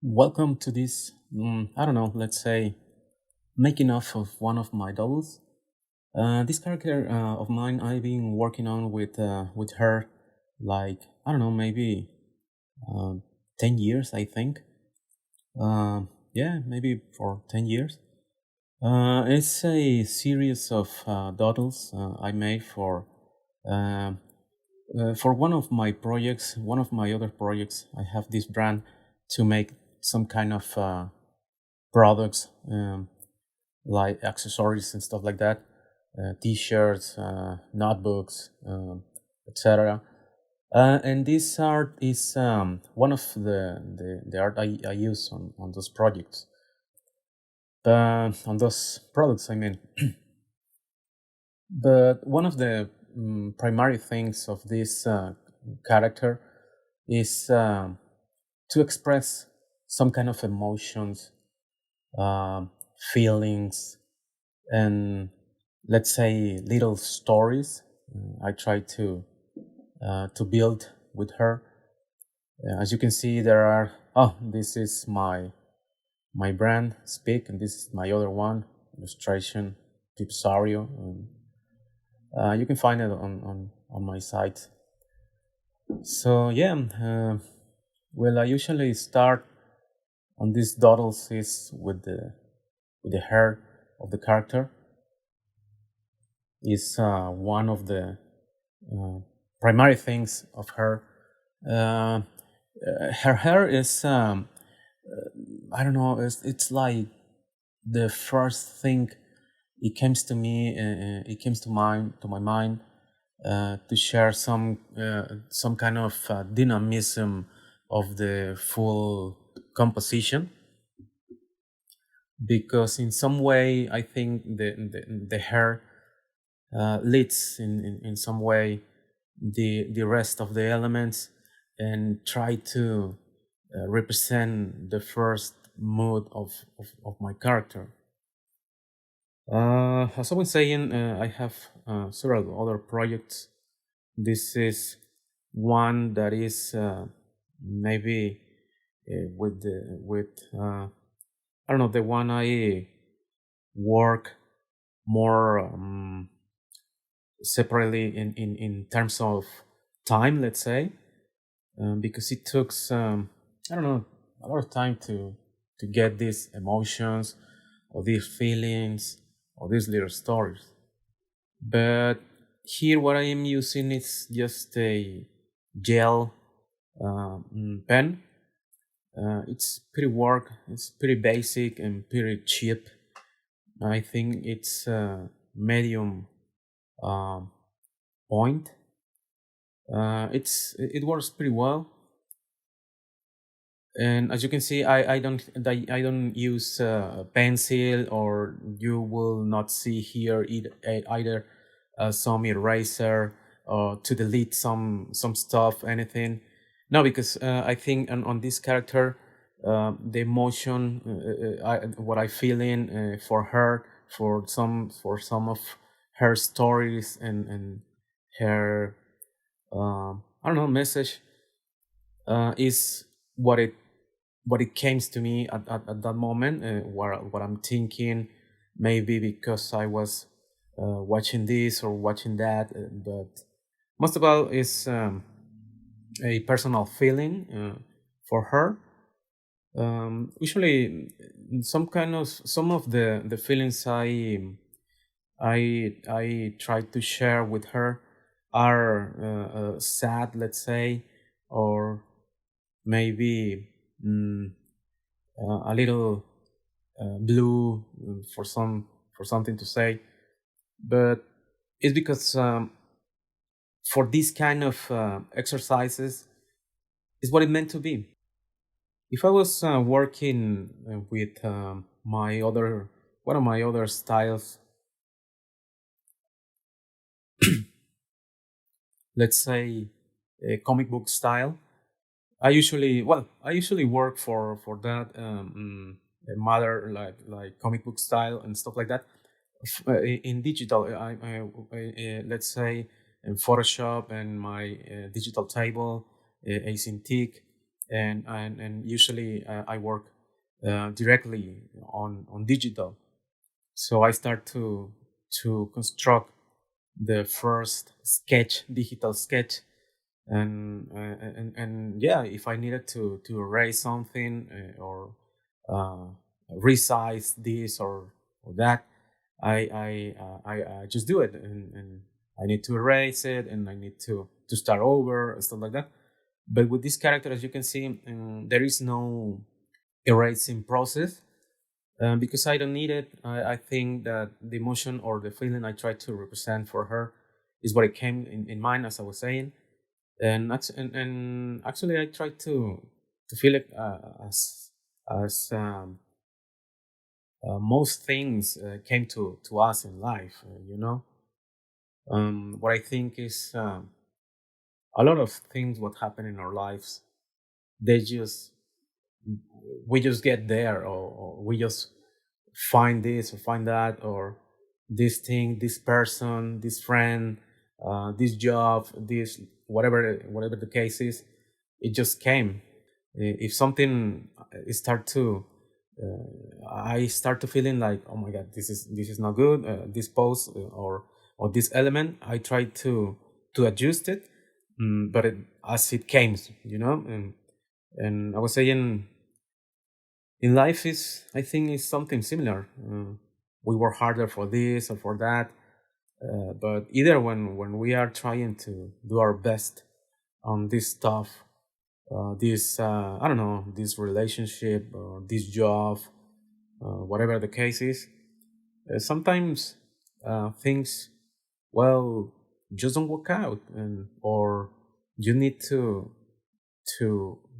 Welcome to this, I don't know, let's say, making of one of my doubles. This character of mine, I've been working on with her, like, I don't know, maybe uh, 10 years, I think. Yeah, maybe for 10 years. It's a series of doodles I made uh, for one of my projects, one of my other projects. I have this brand to make some kind of products. Like accessories and stuff like that, t-shirts, notebooks, etc. And this art is one of the art I use on those projects, on those products, I mean. But one of the primary things of this character is to express some kind of emotions, um feelings, and let's say little stories I try to build with her. As you can see, there are. Oh, this is my brand Speak, and this is my other one, illustration Pipsario. You can find it on my site. So yeah, well, I usually start on these doodles is with the hair of the character. Is one of the uh, primary things of her. Uh, Her hair is I don't know. It's like the first thing it comes to me. It comes to my mind to share some kind of dynamism of the full composition, because in some way I think the hair leads in some way the rest of the elements, and try to represent the first mood of my character. As I was saying, I have several other projects. This is one that is maybe with I don't know, the one I work more separately in terms of time, let's say, because it took I don't know, a lot of time to get these emotions or these feelings or these little stories. But here, what I am using is just a gel pen. It's pretty work. It's pretty basic and pretty cheap. I think it's medium um, point. It works pretty well, and as you can see, I don't use pencil, or you will not see here either some eraser to delete some stuff, anything. No, because I think on this character, the emotion, what I feel in for her, for some of her stories, and her I don't know, message is what it came to me at that moment, what I'm thinking, maybe because I was watching this or watching that, but most of all is a personal feeling for her. Usually, some of the feelings I try to share with her are sad, let's say, or maybe mm, a little blue, for something to say. But it's because for these kind of exercises is what it meant to be. If I was working with my other one of my other styles, let's say a comic book style, I usually work for that a mother, like comic book style and stuff like that. In digital, let's say in Photoshop and my digital table, asyntic. and usually I work directly on digital. So I start to construct the first sketch, digital sketch, and yeah, if I needed to erase something or uh, resize this or that, I just do it, and I need to erase it, and I need to start over and stuff like that. But with this character, as you can see, there is no erasing process because I don't need it. I think that the emotion or the feeling I try to represent for her is what it came in mind, as I was saying, and actually I try to feel it as most things came to us in life. What I think is a lot of things what happen in our lives. They just we just get there, or we just find this or find that, or this thing, this person, this friend, this job, this whatever the case is. It just came. If something start to I start to feeling like, oh my god, this is not good. This pose or this element, I try to adjust it, but as it came, and I was saying, in life is I think is something similar. We work harder for this or for that, but either when we are trying to do our best on this stuff, this I don't know, this relationship or this job, whatever the case is, sometimes things, well, just don't work out, and or you need to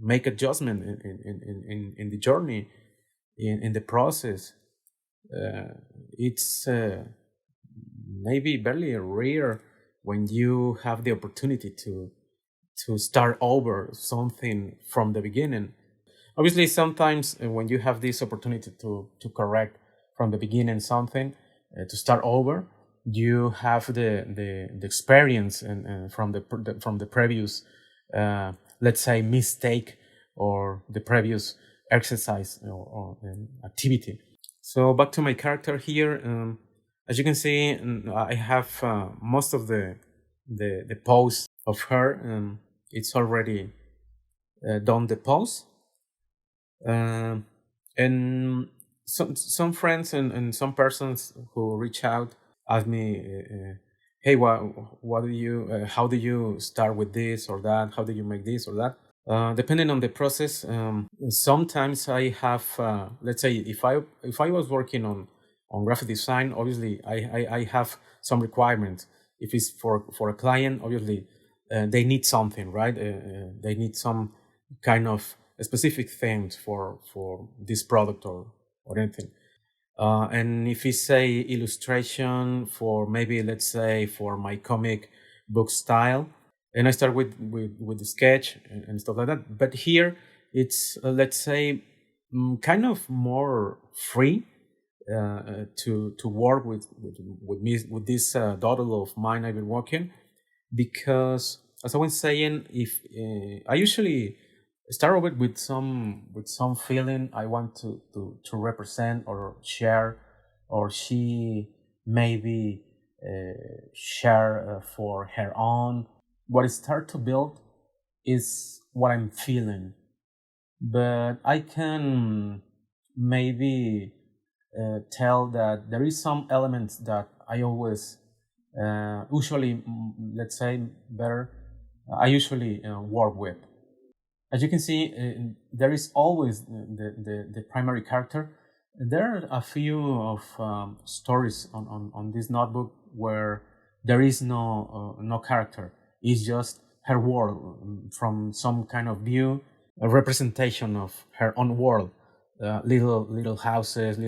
make adjustment in the journey, in the process. It's maybe barely rare when you have the opportunity to start over something from the beginning. Obviously, sometimes when you have this opportunity to correct from the beginning something, to start over, you have the experience and from the previous, let's say, mistake, or the previous exercise or activity. So back to my character here. As you can see, I have most of the pose of her. It's already done the pose, um, and some friends and some persons who reach out ask me, "Hey, what do you? How do you start with this or that? How do you make this or that?" Depending on the process, sometimes I have, let's say, if I was working on graphic design, obviously I have some requirements. If it's for a client, obviously they need something, right? They need some kind of specific things for this product or anything. And if it's say illustration for, maybe let's say, for my comic book style, and I start with the sketch and stuff like that. But here it's let's say kind of more free to work with me with this doodle of mine I've been working, because as I was saying, if I usually start over with some feeling I want to represent or share, or she maybe share for her own. What I start to build is what I'm feeling, but I can maybe tell that there is some elements that I always usually, let's say, better, I usually work with. As you can see, there is always the primary character. There are a few of stories on this notebook where there is no character. It's just her world, from some kind of view, a representation of her own world. Little houses, a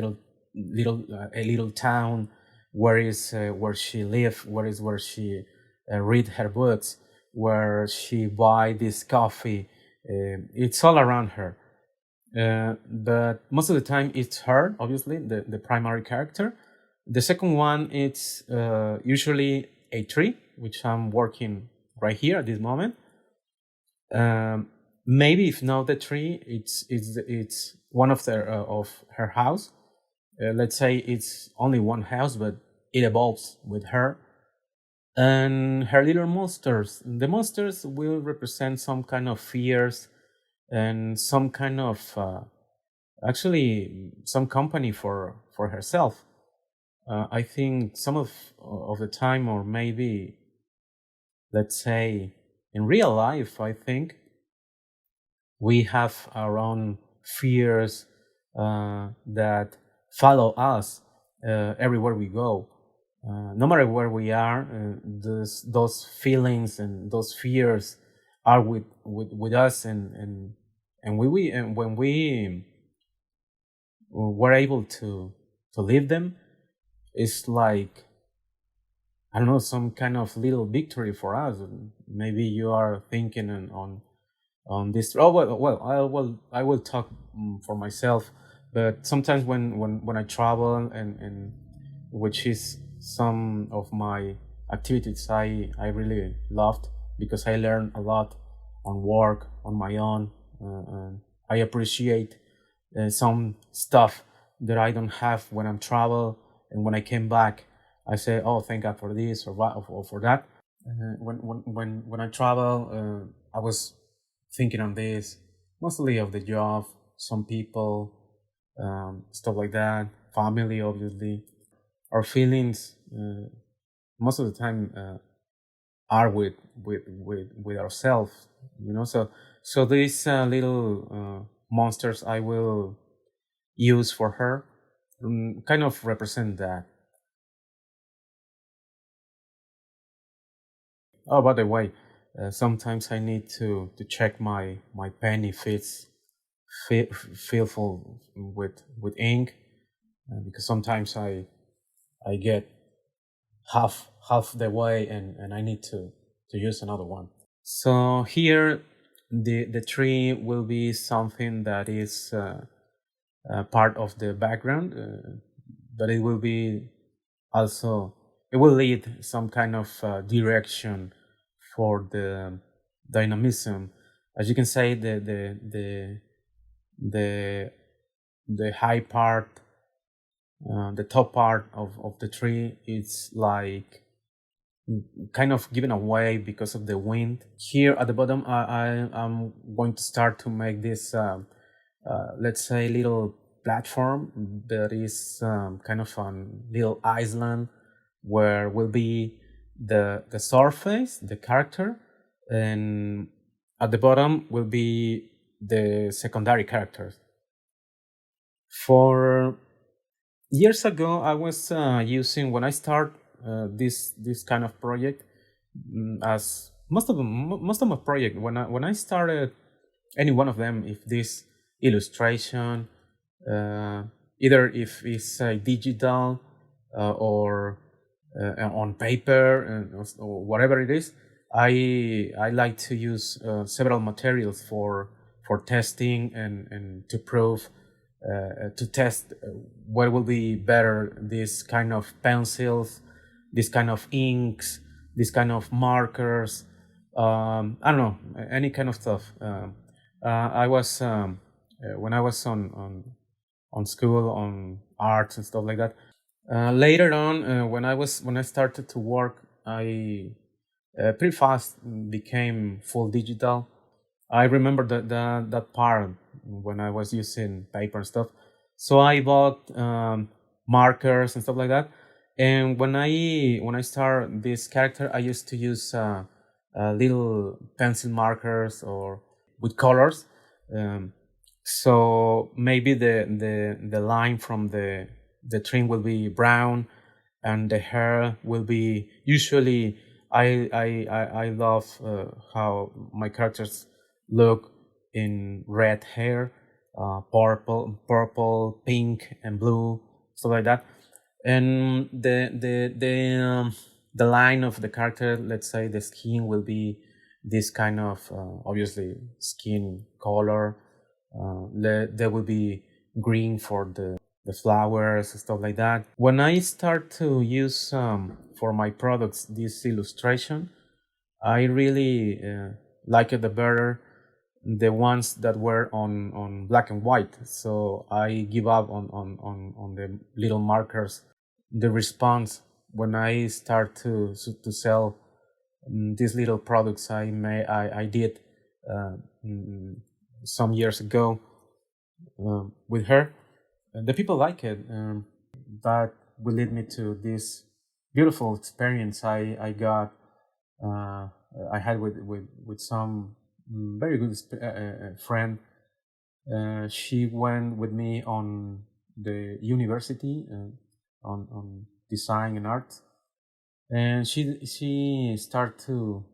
little town, where she live, where she read her books, where she buy this coffee. It's all around her, but most of the time it's her, obviously, the primary character. The second one, it's usually a tree, which I'm working right here at this moment. Maybe if not the tree, it's one of her house. Let's say it's only one house, but it evolves with her and her little monsters. The monsters will represent some kind of fears and some kind of actually some company for herself. I think some of the time, or maybe let's say in real life, I think we have our own fears that follow us everywhere we go. No matter where we are, those feelings and those fears are with us, and we and when we were able to live them, it's like, I don't know, some kind of little victory for us. Maybe you are thinking on this. Oh I will talk for myself. But sometimes when I travel and which is some of my activities I really loved, because I learned a lot on work on my own. And I appreciate some stuff that I don't have when I'm travel, and when I came back, I say, "Oh, thank God for this or what or for that." When I travel, I was thinking on this mostly of the job, some people, stuff like that, family, obviously. Our feelings most of the time are with ourselves, you know. So these little monsters I will use for her kind of represent that. Oh, by the way, sometimes I need to check my pen if it's fillful with ink, because sometimes I get half the way, and I need to use another one. So here the tree will be something that is part of the background, but it will be also, it will lead some kind of direction for the dynamism. As you can say, the the high part, the top part of the tree is like kind of given away because of the wind. Here at the bottom, I'm going to start to make this, let's say, little platform that is kind of a little island where will be the surface, the character, and at the bottom will be the secondary characters. For years ago, I was using, when I start this kind of project, as most of my project, when I started any one of them, if this illustration, uh, either if it's digital or on paper, or whatever it is, I like to use several materials for testing and to prove, to test what will be better, this kind of pencils, this kind of inks, this kind of markers, I don't know, any kind of stuff. I was when I was on school on arts and stuff like that. Later on, when I started to work, I pretty fast became full digital. I remember that part when I was using paper and stuff. So I bought markers and stuff like that. And when I start this character, I used to use little pencil markers or with colors. Um, so maybe the line from the trim will be brown, and the hair will be usually. I love how my characters look in red hair, purple, pink, and blue, stuff like that. And the line of the character, let's say the skin will be this kind of obviously skin color. There will be green for the flowers, stuff like that. When I start to use for my products this illustration, I really like it better the ones that were on black and white. So I give up on the little markers. The response when I start to sell these little products I did uh, mm, some years ago with her, the people like it. That will lead me to this beautiful experience I got. Uh, I had with some very good friend. She went with me on the university on design and art, and she started to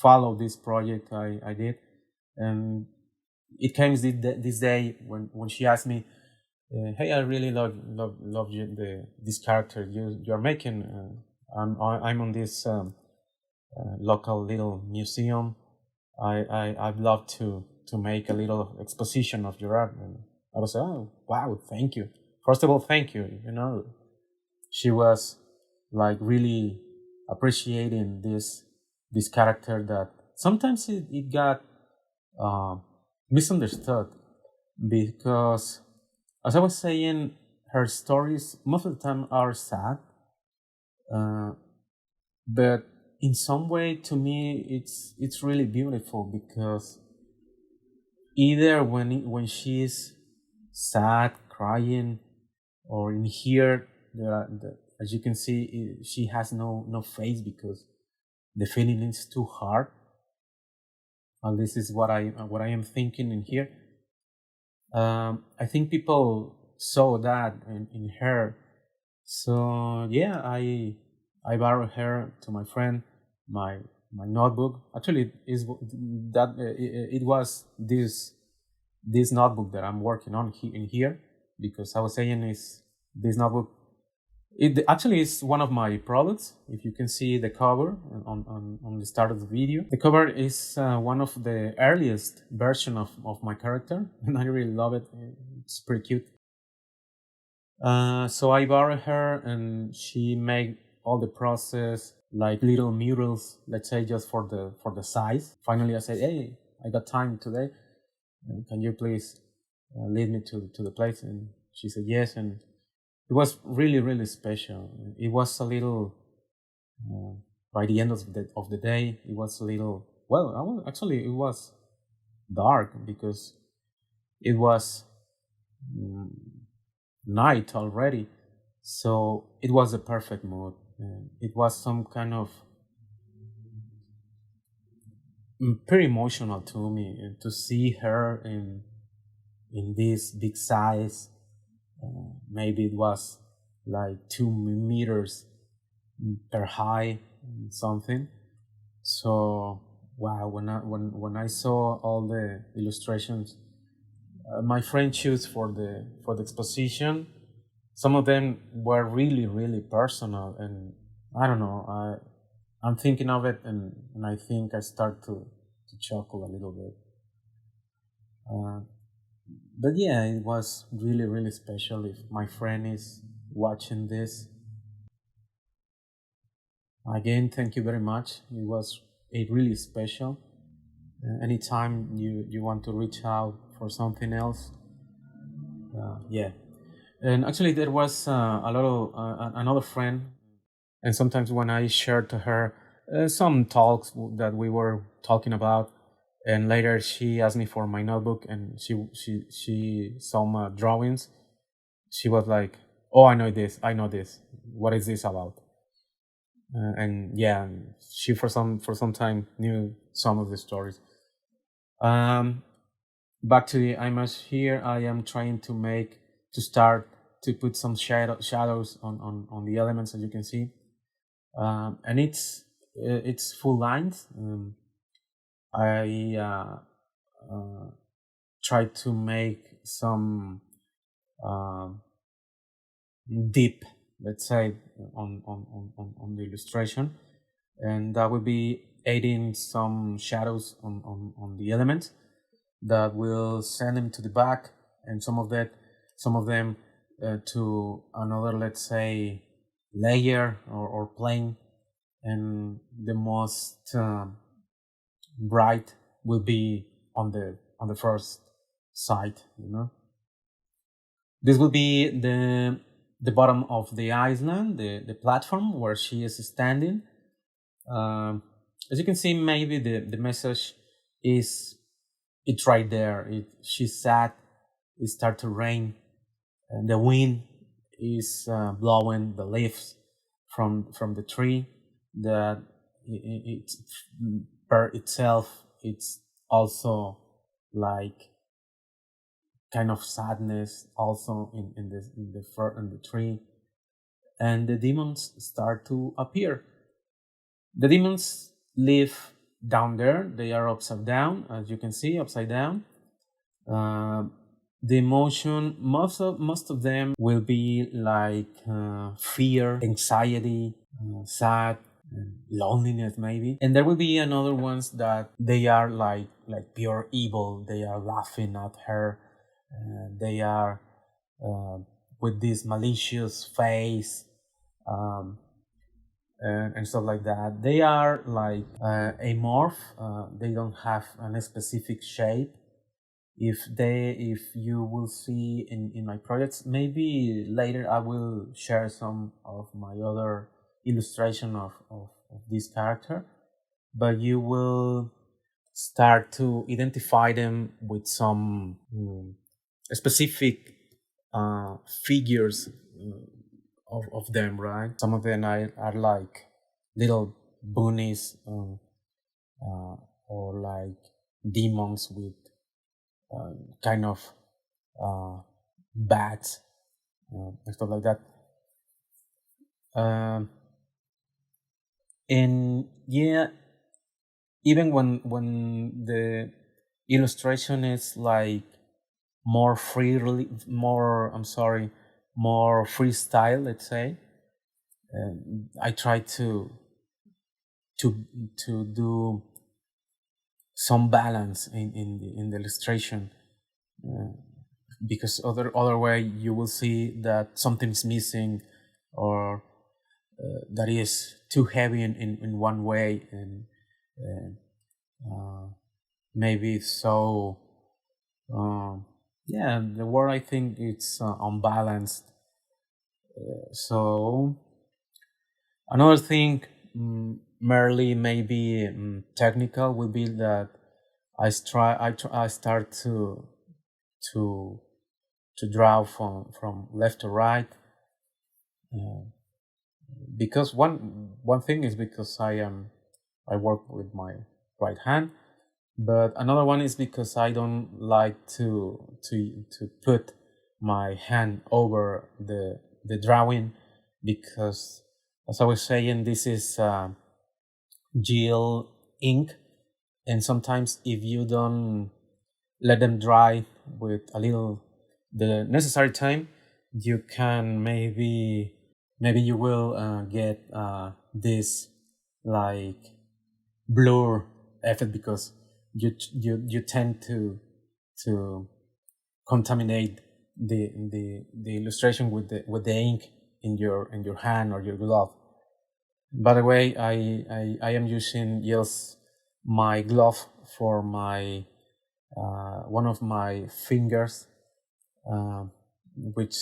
follow this project I did, and it came this day when she asked me, "Hey, I really love you, this character you're making. I'm on this local little museum. I'd love to make a little exposition of your art." And I was like, "Oh, wow, thank you. First of all, thank you. You know, she was like really appreciating this character that sometimes it got uh, misunderstood because, as I was saying, her stories most of the time are sad, uh, but in some way to me it's really beautiful because either when she's sad, crying, or in here, as you can see, she has no face because the feeling is too hard. At least is what I am thinking in here. I think people saw that in her. So yeah, I borrowed her to my friend, my my notebook. Actually, is that it was this notebook that I'm working on in here, because I was saying is this notebook. It actually is one of my products. If you can see the cover on the start of the video, the cover is one of the earliest version of my character, and I really love it. It's pretty cute. So I borrowed her, and she made all the process like little murals, let's say, just for the size. Finally, I said, "Hey, I got time today. Can you please lead me to the place?" And she said yes, and it was really special. It was a little uh, by the end of the day, it was a little, well, actually it was dark because it was mm, night already. So it was a perfect mood. It was some kind of pretty emotional to me to see her in this big size. Maybe it was like 2 meters per high, something. So wow, when I saw all the illustrations my friend chose for the exposition, some of them were really personal, and I don't know. I'm thinking of it, and I think I start to chuckle a little bit. Uh, but yeah, it was really special. If my friend is watching this, again, thank you very much. It was a really special. Anytime you want to reach out for something else, yeah. And actually, there was a lot of another friend, and sometimes when I shared to her some talks that we were talking about, and later she asked me for my notebook, and she saw my drawings. She was like, "Oh, I know this. What is this about?" And yeah, she for some time knew some of the stories. Um, Back to the image here, I am trying to start to put some shadows on the elements, as you can see, and it's full lines. I uh, try to make some um deep, let's say, on the illustration, and that will be adding some shadows on the elements that will send them to the back, and some of them to another, let's say, layer or plane, and the most bright will be on the first sight. This will be the bottom of the island, the platform where she is standing. Um, as you can see, maybe the message is it's right there. She's sad. It start to rain, and the wind is blowing the leaves from the tree. That it's per itself. It's also like kind of sadness also in the tree, and the demons start to appear. The demons live down there. They are upside down, as you can see, upside down. Uh, the emotion, most of them will be like fear, anxiety, sad, loneliness maybe. And there will be another ones that they are like pure evil. They are laughing at her. They are uh, with this malicious face. Um, and stuff like that. They are like amorph. They don't have a specific shape. If you will see in my projects, maybe later I will share some of my other illustration of this character, but you will start to identify them with some specific figures of them, right? Some of them are like little bunnies or like demons with kind of bats and stuff like that. Um, and yeah, even when the illustration is like more freely, more I'm sorry, more freestyle, let's say. I try to to do some balance in the illustration, because other way you will see that something's missing, or that is too heavy in one way, and maybe so. Yeah, the word I think it's unbalanced. So another thing, merely maybe technical, will be that I start to to draw from left to right, because one thing is because I work with my right hand, but another one is because I don't like to put my hand over the drawing, because as I was saying, this is GL ink, and sometimes if you don't let them dry with a little the necessary time, you can maybe you will get this like blur effect, because you tend to contaminate the illustration with the ink in your hand or your glove. By the way, I am using just my glove for my one of my fingers, uh, which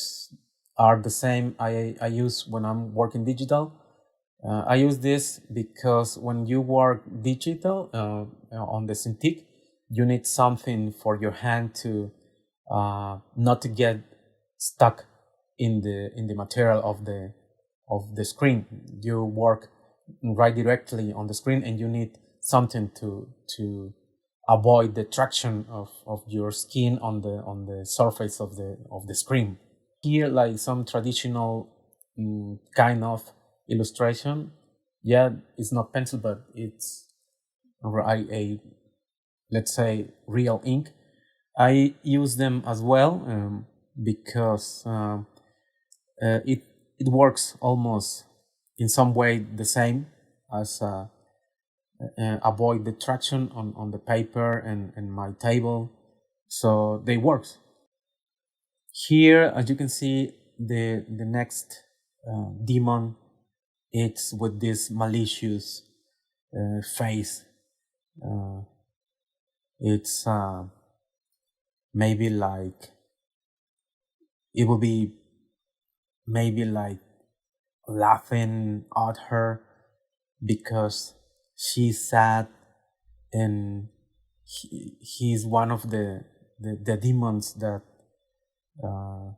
are the same I use when I'm working digital. I use this because when you work digital on the Cintiq, you need something for your hand to not to get stuck in the material of the screen. You work right directly on the screen, and you need something to avoid the traction of your skin on the surface of the screen. Here, like some traditional kind of illustration, yeah, it's not pencil, but it's a let's say real ink. I use them as well, because it works almost in some way the same as avoid the traction on the paper and my table, so they work. Here, as you can see, the next demon, it's with this malicious face. Uh, It's maybe like it will be maybe like laughing at her because she's sad, and he's one of the demons that uh,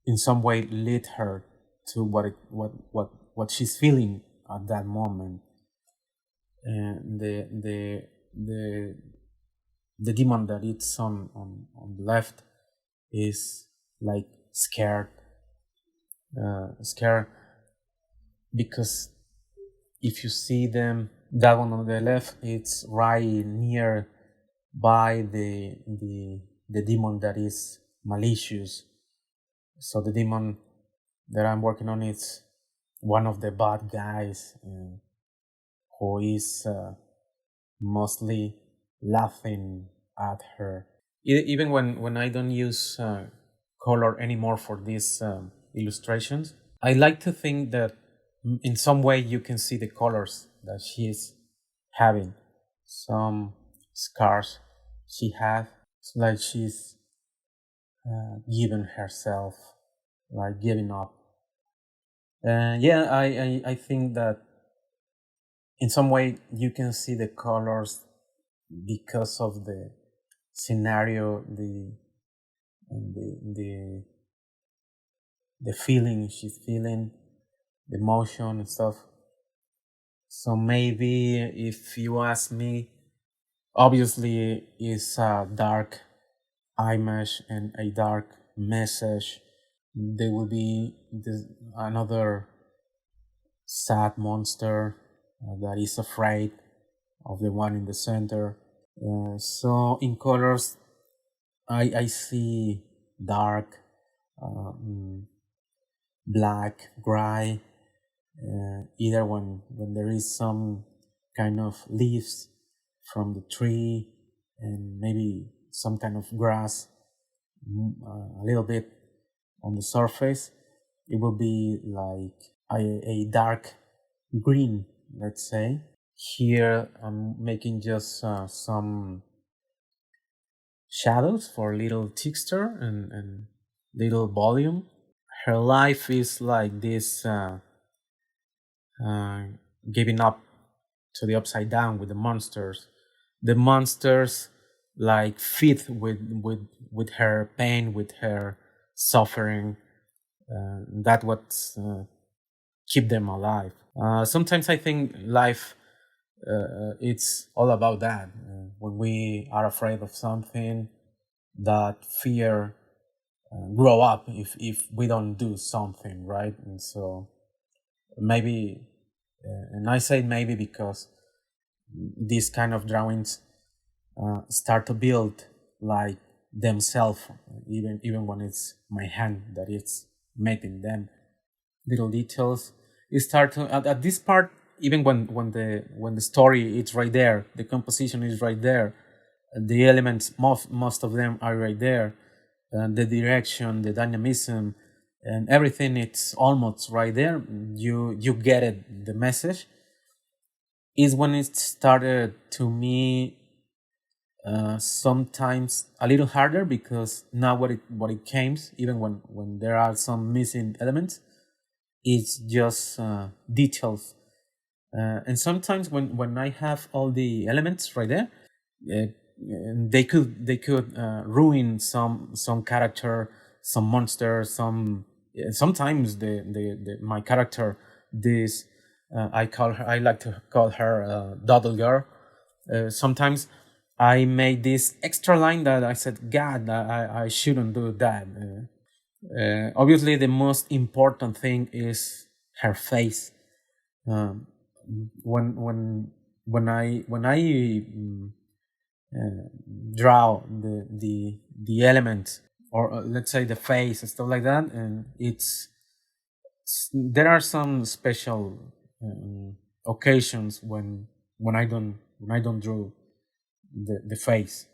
in some way lead her to what she's feeling at that moment. And the the demon that it's on the left is like scared because if you see them, that one on the left, it's right near by the demon that is malicious. So the demon that I'm working on is one of the bad guys who is mostly laughing at her. Even when I don't use color anymore for these illustrations, I like to think that in some way you can see the colors that she is having. Some scars she has, it's like she's given herself, like giving up. Yeah, I think that in some way you can see the colors because of the scenario, the the feeling she's feeling, the emotion and stuff. So maybe if you ask me, obviously it's a dark image and a dark message. There will be another sad monster that is afraid of the one in the center. So in colors, I see dark, black, gray, either when there is some kind of leaves from the tree and maybe some kind of grass a little bit on the surface, it will be like a dark green, let's say. Here I'm making just some shadows for little texture and little volume. Her life is like this uh, giving up to the upside down with the monsters. The monsters like fit with her pain, with her suffering. That what keep them alive. Sometimes I think life it's all about that. When we are afraid of something, that fear grow up if we don't do something right. And so maybe, and I say maybe because these kind of drawings start to build like themselves, even when it's my hand that is making them. Little details. You start to, at this part, even when the story is right there, the composition is right there, the elements, most of them are right there, and the direction, the dynamism, and everything, it's almost right there. You get it. The message is when it started to me sometimes a little harder because now what it comes, even when there are some missing elements, it's just details. And sometimes when I have all the elements right there, uh, they could ruin some character, some monster, sometimes the my character, this I like to call her Doodle Girl. Sometimes I made this extra line that I said, God, I shouldn't do that. Obviously, the most important thing is her face. Um, when I draw the element, or let's say the face and stuff like that, and there are some special occasions when I don't draw the face.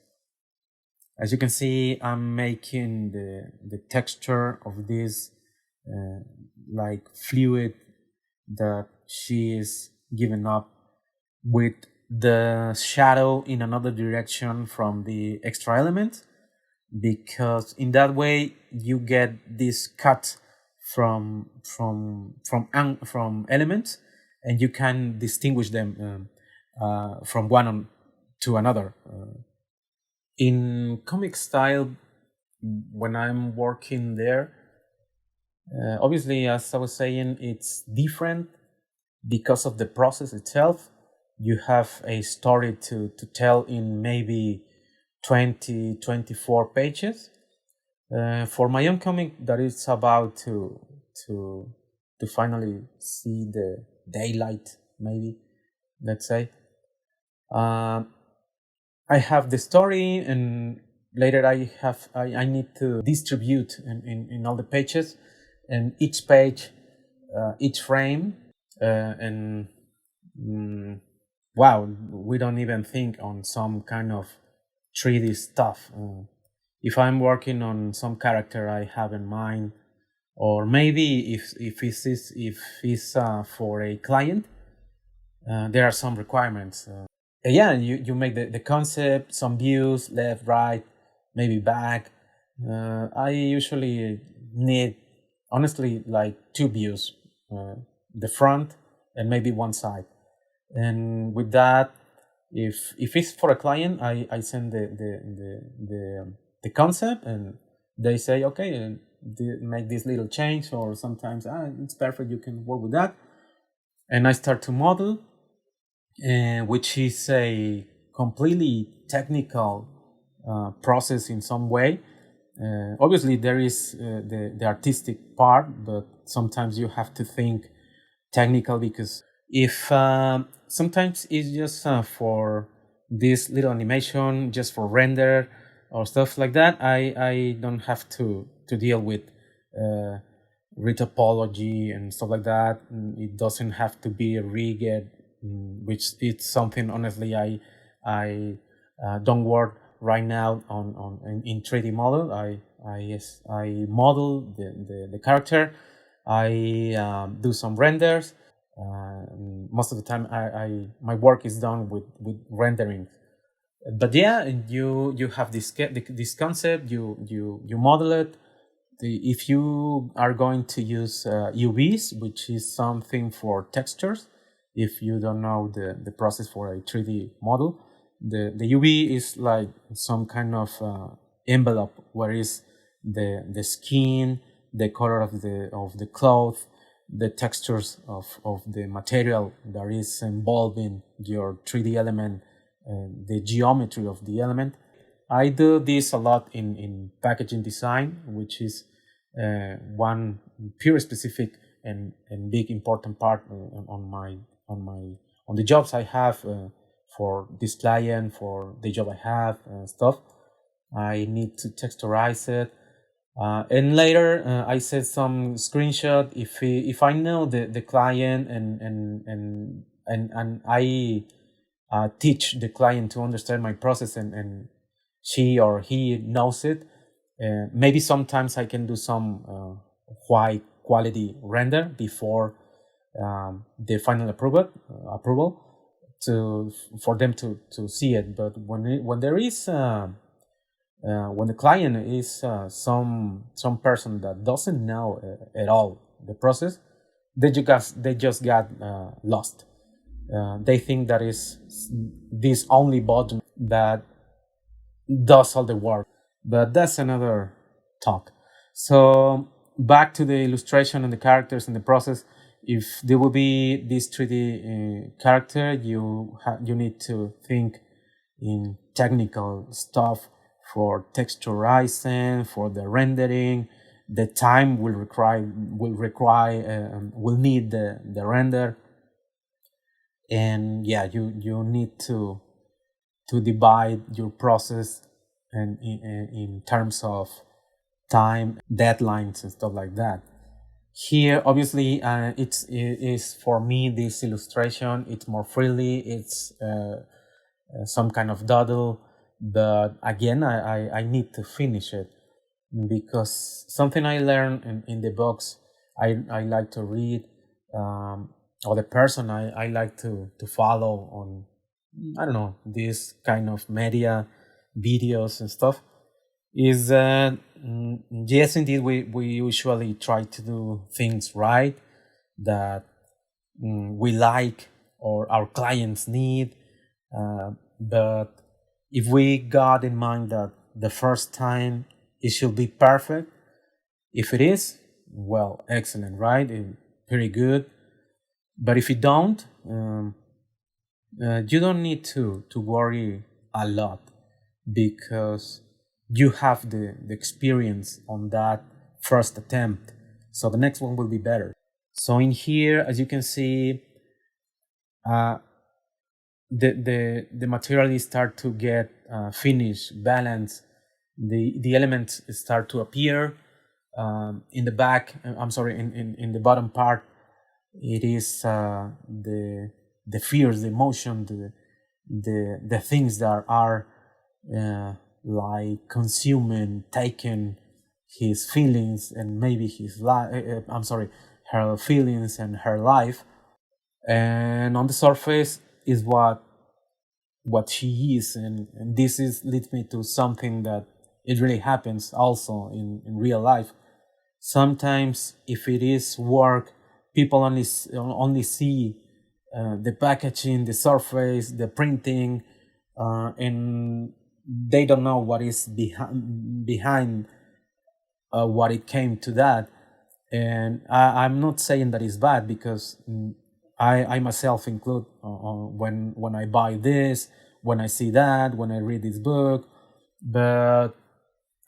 As you can see, I'm making the texture of this like fluid that she is giving up with the shadow in another direction from the extra element, because in that way you get this cut from elements, and you can distinguish them from to another. In comic style, when I'm working there, obviously, as I was saying, it's different because of the process itself. You have a story to tell in maybe 24 pages. For my own comic, that is about to to finally see the daylight, maybe, let's say. Uh, I have the story, and later I need to distribute in all the pages, and each page, each frame, and wow, we don't even think on some kind of 3D stuff. If I'm working on some character I have in mind, or maybe if it's for a client, there are some requirements. Yeah, you make the concept, some views, left, right, maybe back. I usually need, honestly, like two views, the front and maybe one side. And with that, if it's for a client, I send the concept, and they say, okay, and make this little change, or sometimes it's perfect, you can work with that. And I start to model, which is a completely technical process in some way. Obviously, there is the artistic part, but sometimes you have to think technical, because if sometimes it's just for this little animation, just for render or stuff like that, I don't have to deal with retopology and stuff like that. It doesn't have to be rigged, which it's something, honestly, I don't work right now on in 3D model. I model the character. I do some renders. Most of the time, I my work is done with rendering. But yeah, you have this concept. You model it. If you are going to use UVs, which is something for textures, if you don't know the process for a 3D model, the UV is like some kind of envelope, where is the skin, the color of the cloth, the textures of the material that is involved in your 3D element, the geometry of the element. I do this a lot in packaging design, which is one pure specific and big important part on the jobs I have for this client, for the job I have stuff. I need to texturize it, and later I set some screenshot if I know the client, and I teach the client to understand my process, and she or he knows it. Maybe sometimes I can do some high quality render before the final approval to for them to see it. But when there is when the client is some person that doesn't know at all the process, they just got lost. They think that is this only button that does all the work, but that's another talk. So back to the illustration and the characters and the process. If there will be this 3D character, you need to think in technical stuff for texturizing, for the rendering. The time will need the render, and yeah, you need to divide your process and in terms of time, deadlines, and stuff like that. Here, obviously, it is for me, this illustration. It's more freely. It's some kind of doodle, but again, I need to finish it, because something I learned in the books, I like to read, or the person I like to follow I don't know, this kind of media videos and stuff is that yes, indeed, we usually try to do things right that we like or our clients need. But if we got in mind that the first time it should be perfect, if it is, well, excellent, right? Very good. But if you don't, you don't need to worry a lot because you have the experience on that first attempt. So the next one will be better. So in here, as you can see, uh, the material start to get finished, balanced. The elements start to appear in the back. I'm sorry, in the bottom part, it is the fears, the emotion, the things that are like consuming, taking his feelings and maybe his life. I'm sorry, her feelings and her life. And on the surface is what she is, and this is leads me to something that it really happens also in real life. Sometimes if it is work, people only see the packaging, the surface, the printing, and they don't know what is behind what it came to that. And I'm not saying that it's bad because I myself include when I buy this, when I see that, when I read this book. But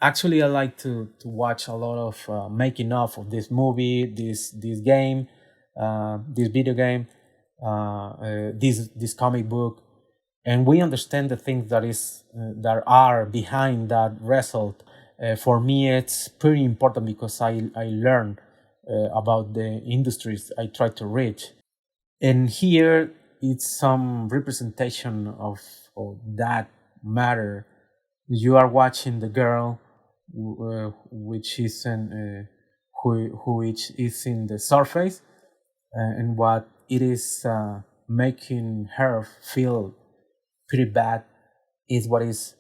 actually, I like to watch a lot of making of this movie, this game, this video game, this comic book, and we understand the things that are behind that result. For me, it's pretty important because I learn about the industries I try to reach, and here it's some representation of that matter. You are watching the girl, which is in which is in the surface, and what it is making her feel pretty bad is what is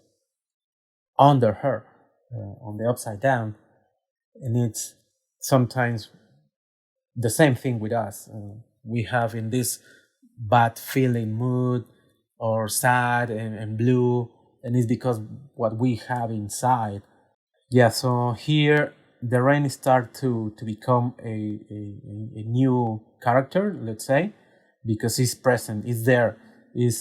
under her, on the upside down, and it's sometimes the same thing with us. We have in this bad feeling mood or sad and blue, and it's because what we have inside. Yeah, so here the rain start to become a new character, let's say, because it's present, it's there, it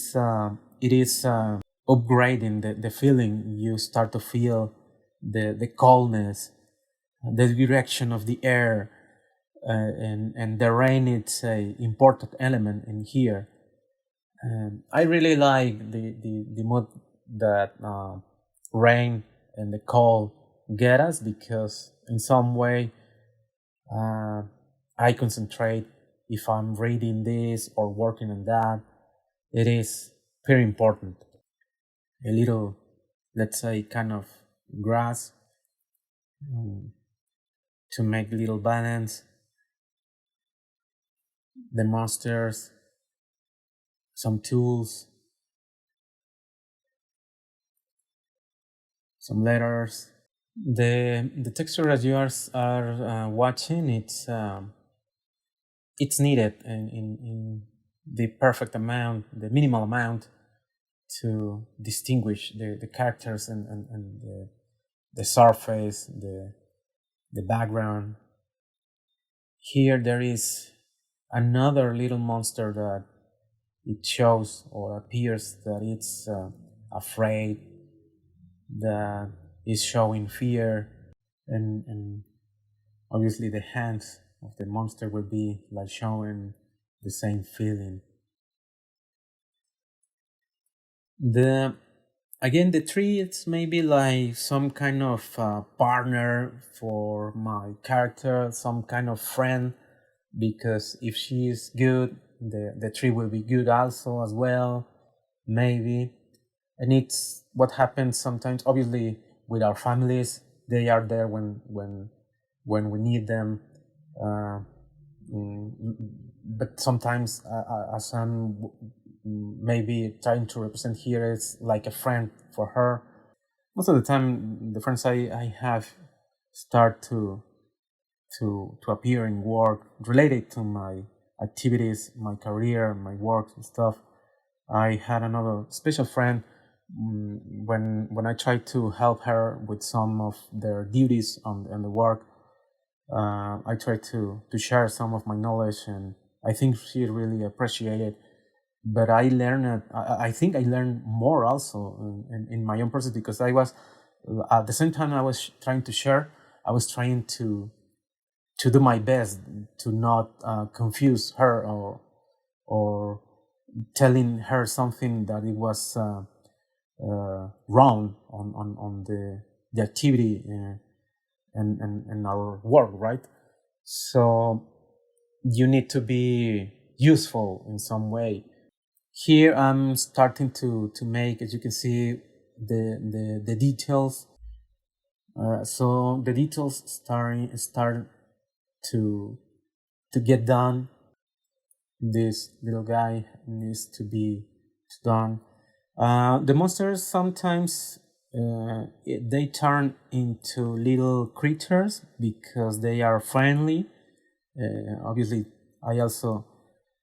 is upgrading the feeling. You start to feel the coldness, the direction of the air, and the rain. It's a important element in here. I really like the mood that rain and the cold get us because in some way I concentrate if I'm reading this or working on that. It is very important. A little, let's say, kind of grass to make little balance. The monsters, some tools, some letters. The texture as you are watching, it's needed in the perfect amount, the minimal amount to distinguish the characters and the surface, the background. Here there is another little monster that it shows or appears that it's afraid, that is showing fear, and obviously the hands of the monster will be like showing the same feeling. The again the tree, it's maybe like some kind of partner for my character, some kind of friend, because if she is good, the tree will be good also as well, maybe. And it's what happens sometimes, obviously, with our families. They are there when we need them. uh, but sometimes as I'm maybe trying to represent here is like a friend for her. Most of the time, the friends I have start to appear in work related to my activities, my career, my work and stuff. I had another special friend when I tried to help her with some of their duties on the work. I tried to share some of my knowledge, and I think she really appreciated. But I learned, I think I learned more also in my own process, because I was at the same time I was trying to share, I was trying to do my best to not confuse her, or telling her something that it was wrong on the activity and our work, right? So you need to be useful in some way. Here I'm starting to make, as you can see, the details. So the details start to to get done. This little guy needs to be done. The monsters sometimes they turn into little creatures because they are friendly. Obviously, I also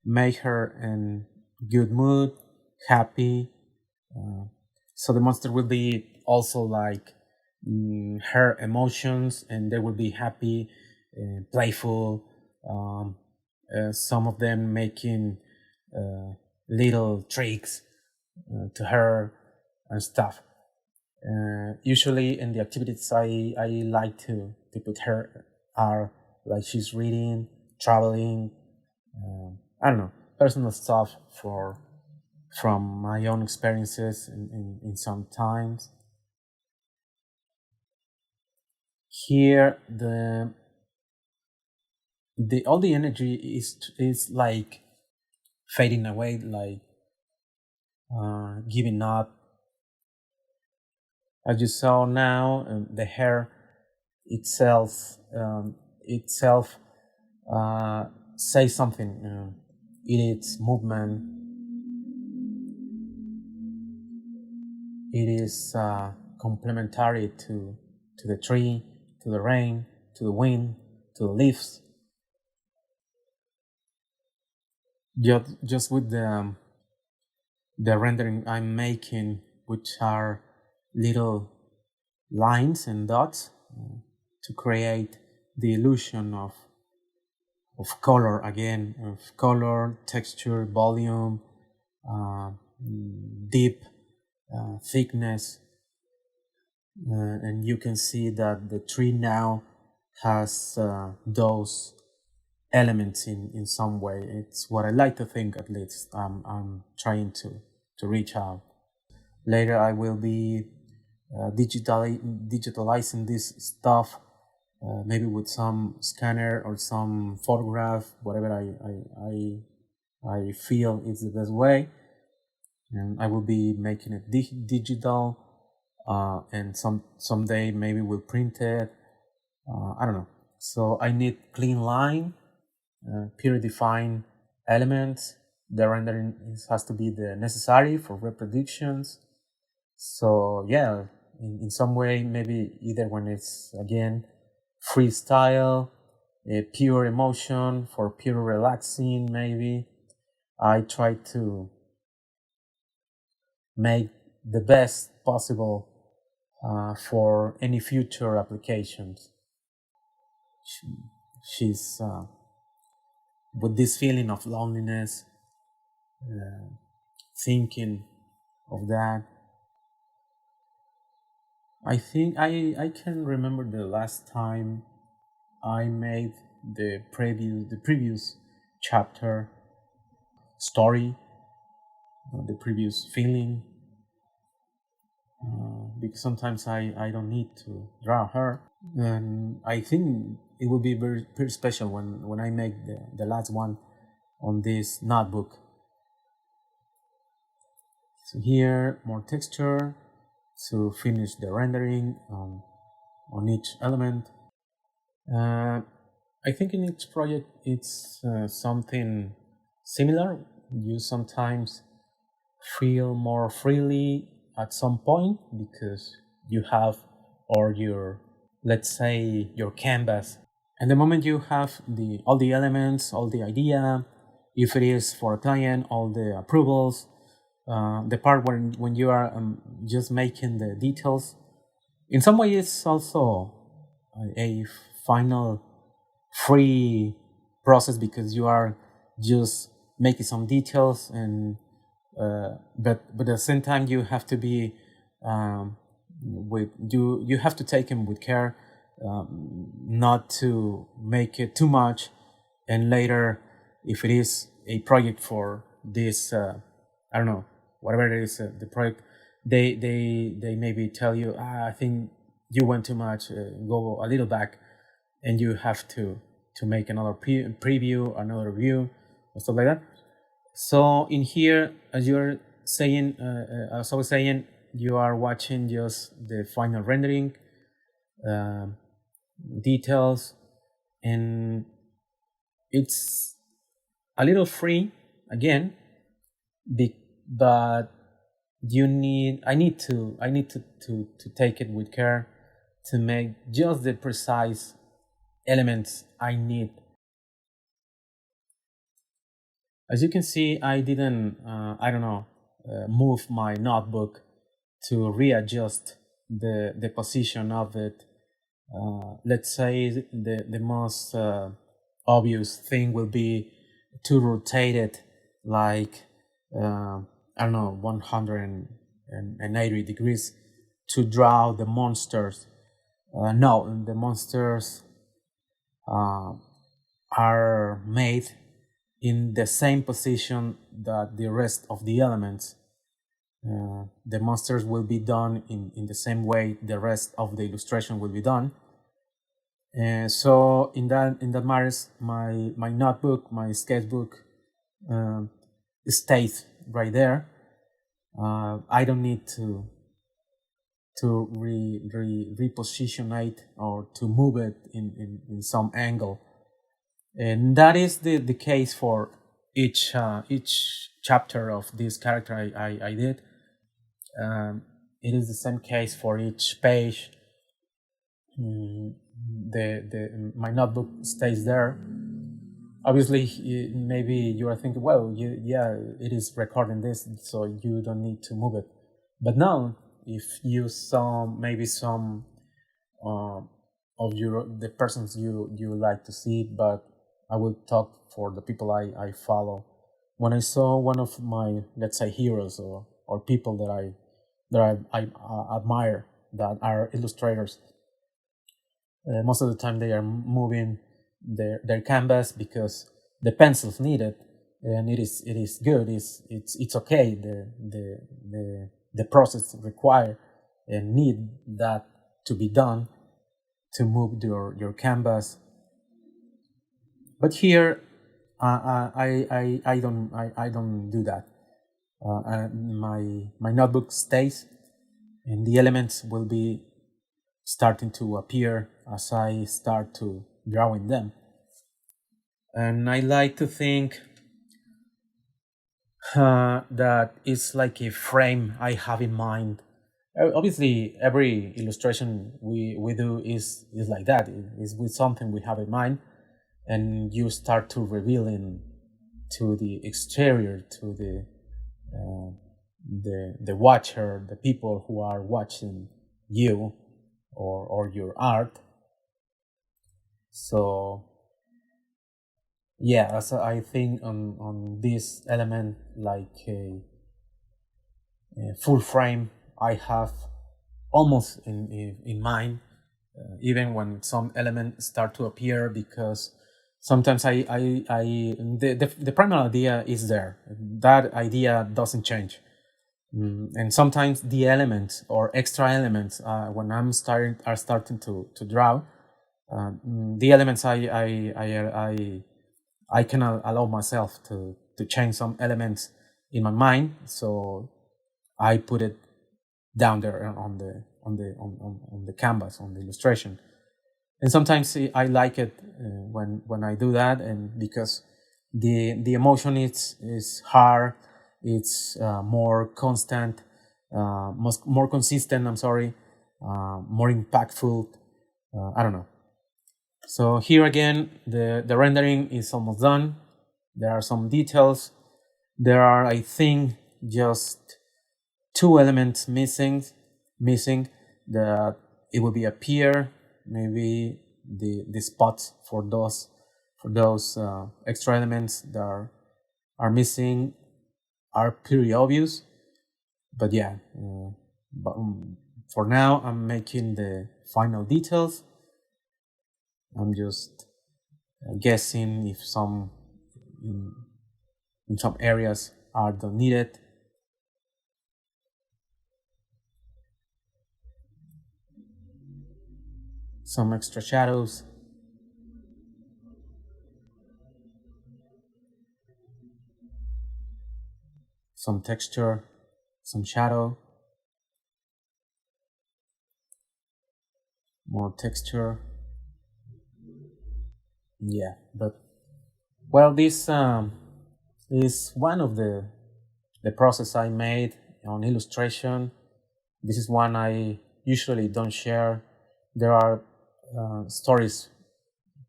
make her in good mood, happy. So the monster will be also like her emotions, and they will be happy, playful. Um, some of them making little tricks to her and stuff. Usually in the activities I like to put her are like she's reading, traveling, I don't know, personal stuff for from my own experiences in some times. Here the all the energy is like fading away, like giving up. As you saw now, the hair itself says something. Its movement, it is complementary to the tree, to the rain, to the wind, to the leaves. Just with the rendering I'm making, which are little lines and dots, to create the illusion of color again, of color, texture, volume, uh, deep, thickness, and you can see that the tree now has those elements in some way. It's what I like to think, at least. I'm trying to reach out. Later, I will be digitalizing this stuff, maybe with some scanner or some photograph, whatever I feel is the best way. And I will be making it digital, and someday maybe we'll print it. I don't know. So I need clean line, peer-defined elements. The rendering has to be the necessary for reproductions. So yeah, in some way, maybe either when it's again freestyle, pure emotion for pure relaxing, maybe I try to make the best possible for any future applications. She's with this feeling of loneliness, thinking of that. I think I can remember the last time I made the previous chapter story, the previous feeling, because sometimes I don't need to draw her, and I think it will be very special when I make the last one on this notebook. So here more texture to finish the rendering on each element. Uh, I think in each project it's something similar. You sometimes feel more freely at some point because you have, or your, let's say, your canvas. And the moment you have the all the elements, all the idea, if it is for a client, all the approvals, the part when you are just making the details, in some way it's also a final free process because you are just making some details, and but at the same time you have to be with you have to take them with care, not to make it too much, and later if it is a project for this I don't know, whatever it is, the project, they maybe tell you, I think you went too much, go a little back, and you have to make another preview, another review, or stuff like that. So in here, as you're saying, as I was saying, you are watching just the final rendering, um details, and it's a little free again, but I need to take it with care to make just the precise elements I need. As you can see, I didn't, I don't know, move my notebook to readjust the position of it. Let's say the most obvious thing will be to rotate it like, I don't know, 180 degrees to draw the monsters. No, the monsters uh, are made in the same position that the rest of the elements. The monsters will be done in the same way the rest of the illustration will be done. So in that matters, my notebook, my sketchbook, stays right there. I don't need to reposition it or to move it in some angle. And that is the case for each chapter of this character I did. It is the same case for each page. My notebook stays there. Obviously, maybe you are thinking, well, it is recording this, so you don't need to move it. But now, if you saw maybe some uh, of the persons you like to see, but I will talk for the people I follow. When I saw one of my, let's say, heroes, or people that I admire, that are illustrators, most of the time they are moving their canvas because the pencils need it, and it is good. It's okay. The process require and need that to be done to move your canvas. But here, I don't do that. My notebook stays, and the elements will be starting to appear as I start to drawing them. And I like to think that it's like a frame I have in mind. Obviously, every illustration we do is like that. Is with something we have in mind, and you start to revealing to the exterior, to the watcher, the people who are watching you or your art. So yeah, so I think on this element, like a full frame, I have almost in mind, even when some elements start to appear, because sometimes the primary idea is there. That idea doesn't change. And sometimes the elements or extra elements, when starting to draw, the elements I can allow myself to change some elements in my mind, so I put it down there on the canvas, on the illustration. And sometimes I like it when I do that, and because the emotion is hard, it's more constant, more consistent. I'm sorry, more impactful. I don't know. So here again, the rendering is almost done. There are some details. There are, I think, just two elements missing that it will be a pier, maybe the spots for those extra elements that are missing are pretty obvious. But yeah, but for now I'm making the final details. I'm just guessing if some in some areas are not needed. Some extra shadows, some texture, some shadow, more texture. Yeah, but well, this is one of the process I made on illustration. This is one I usually don't share. There are stories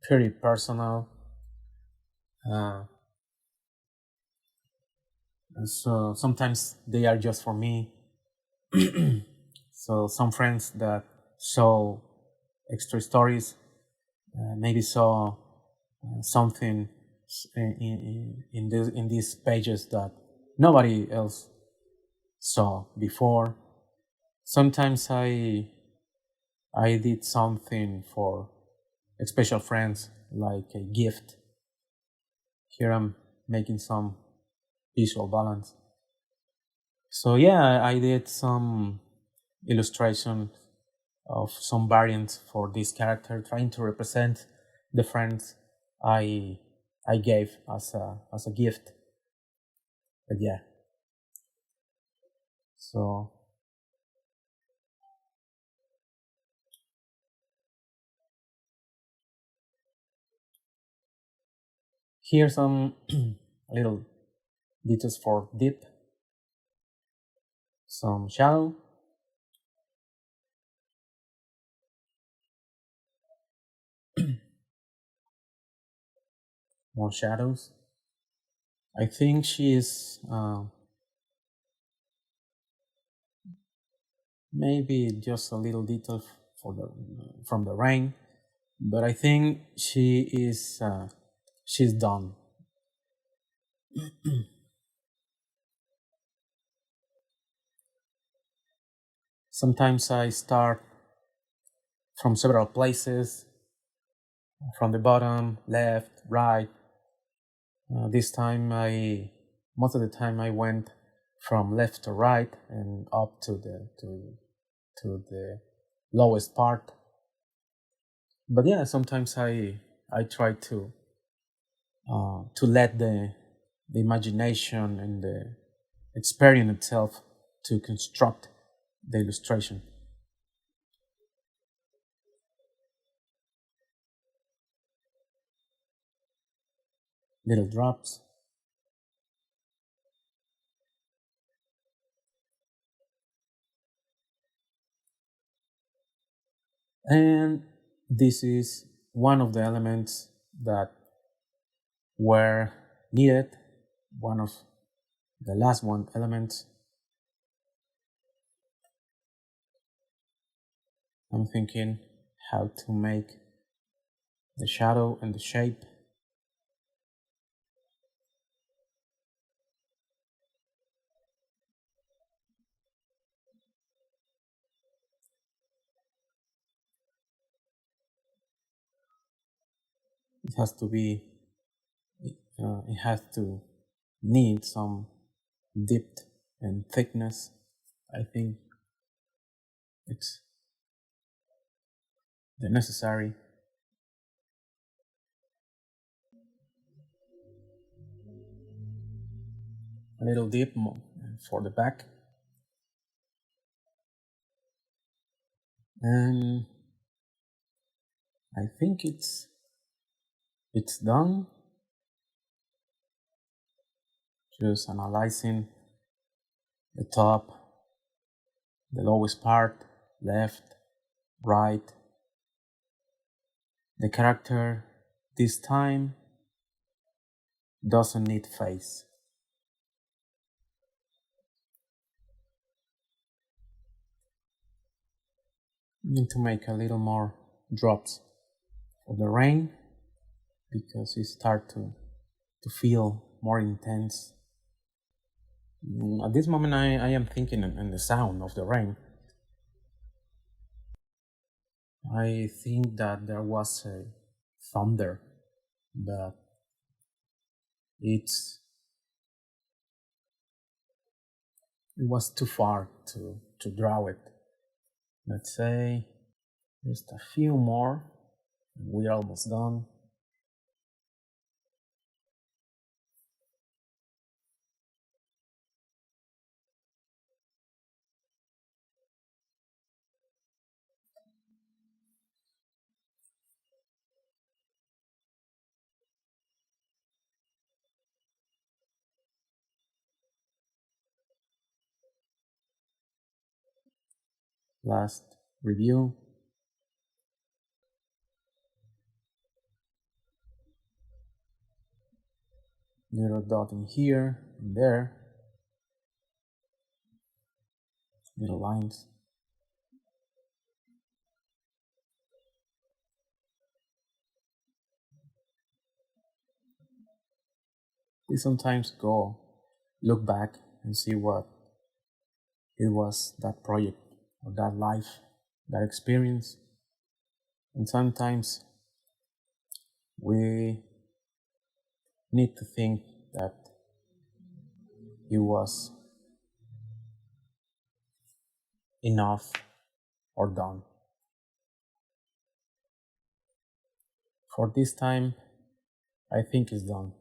pretty personal, uh, and so sometimes they are just for me. So some friends that saw extra stories maybe saw something in these pages that nobody else saw before. Sometimes I did something for special friends like a gift. Here I'm making some visual balance. So yeah, I did some illustration of some variants for this character, trying to represent the friends I I gave as a gift. But yeah, so here's some little details for dip, some shadow, more shadows. I think she is maybe just a little detail for the from the rain, but I think she's done. Sometimes I start from several places, from the bottom, left, right. This time most of the time I went from left to right and up to the lowest part. But yeah, sometimes I try to let the imagination and the experience itself to construct the illustration. Little drops. And this is one of the elements that were needed, one of the last one elements. I'm thinking how to make the shadow and the shape. It has to be, it has to need some depth and thickness. I think it's the necessary. A little deep for the back. And I think it's done. Just analyzing the top, the lowest part, left, right. The character this time doesn't need face. Need to make a little more drops for the rain because it start to feel more intense. At this moment, I am thinking in the sound of the rain. I think that there was a thunder, but it's it was too far to draw it. Let's say just a few more, and we're almost done. Last review. Little dot in here, and there, little lines. We sometimes go look back and see what it was that project or that life, that experience. And sometimes we need to think that it was enough or done. For this time, I think it's done.